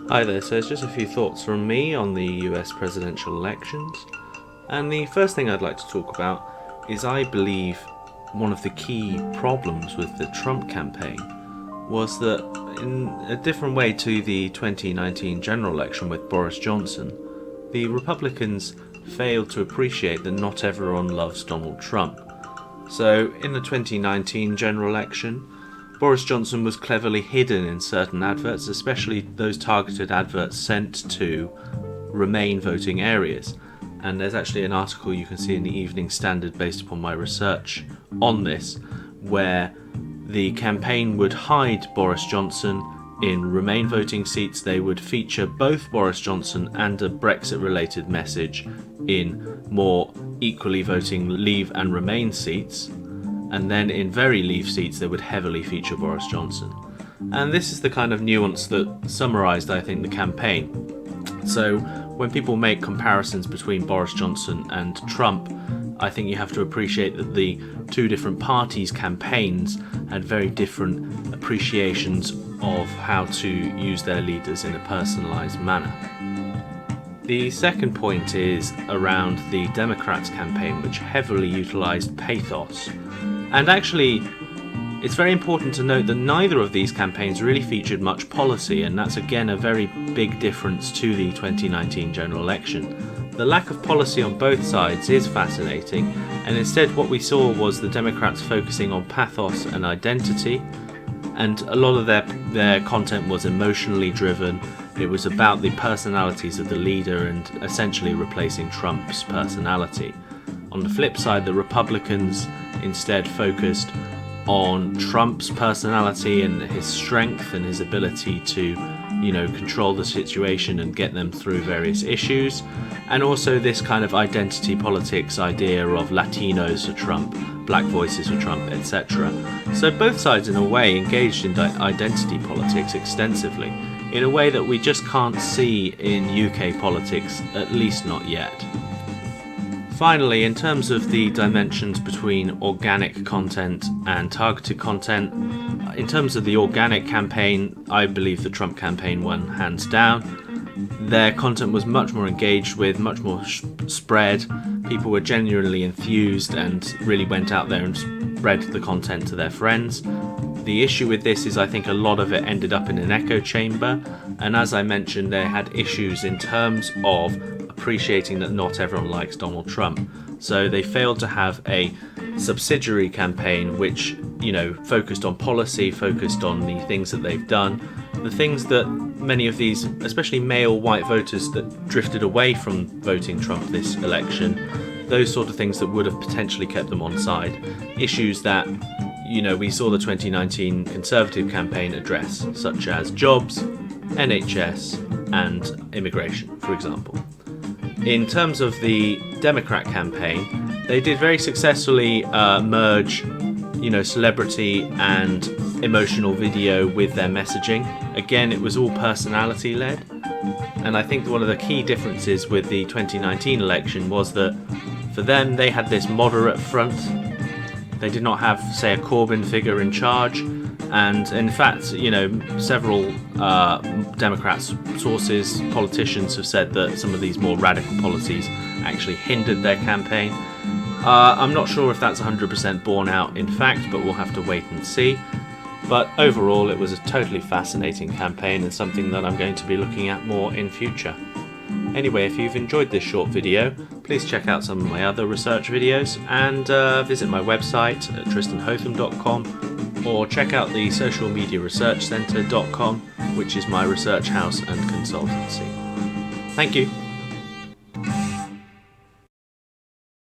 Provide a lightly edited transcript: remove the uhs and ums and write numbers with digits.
Hi there, so it's just a few thoughts from me on the US presidential elections. And the first thing I'd like to talk about is I believe one of the key problems with the Trump campaign was that, in a different way to the 2019 general election with Boris Johnson, the Republicans failed to appreciate that not everyone loves Donald Trump. So in the 2019 general election, Boris Johnson was cleverly hidden in certain adverts, especially those targeted adverts sent to Remain voting areas. And there's actually an article you can see in the Evening Standard based upon my research on this, where the campaign would hide Boris Johnson in Remain voting seats. They would feature both Boris Johnson and a Brexit-related message in more equally voting Leave and Remain seats. And then in very Leave seats they would heavily feature Boris Johnson. And this is the kind of nuance that summarised, I think, the campaign. So when people make comparisons between Boris Johnson and Trump, I think you have to appreciate that the two different parties' campaigns had very different appreciations of how to use their leaders in a personalised manner. The second point is around the Democrats' campaign, which heavily utilised pathos. And actually, it's very important to note that neither of these campaigns really featured much policy, and that's again a very big difference to the 2019 general election. The lack of policy on both sides is fascinating, and instead what we saw was the Democrats focusing on pathos and identity, and a lot of their content was emotionally driven. It was about the personalities of the leader and essentially replacing Trump's personality. On the flip side, the Republicans instead focused on Trump's personality and his strength and his ability to, control the situation and get them through various issues, and also this kind of identity politics idea of Latinos for Trump, black voices for Trump, etc. So both sides in a way engaged in identity politics extensively, in a way that we just can't see in UK politics, at least not yet. Finally, in terms of the dimensions between organic content and targeted content, in terms of the organic campaign, I believe the Trump campaign won hands down. Their content was much more engaged with, much more spread. People were genuinely enthused and really went out there and spread the content to their friends. The issue with this is I think a lot of it ended up in an echo chamber, and as I mentioned, they had issues in terms of appreciating that not everyone likes Donald Trump. So they failed to have a subsidiary campaign which, focused on policy, focused on the things that they've done, the things that many of these, especially male white voters that drifted away from voting Trump this election, those sort of things that would have potentially kept them on side. Issues that, we saw the 2019 Conservative campaign address, such as jobs, NHS, and immigration, for example. In terms of the Democrat campaign, they did very successfully merge, celebrity and emotional video with their messaging. Again, it was all personality-led, and I think one of the key differences with the 2019 election was that for them, they had this moderate front. They did not have, say, a Corbyn figure in charge. And in fact, several Democrats, sources, politicians have said that some of these more radical policies actually hindered their campaign. I'm not sure if that's 100% borne out in fact, but we'll have to wait and see. But overall, it was a totally fascinating campaign and something that I'm going to be looking at more in future. Anyway, if you've enjoyed this short video, please check out some of my other research videos and visit my website at tristanhotham.com, or check out the socialmediaresearchcentre.com, which is my research house and consultancy. Thank you.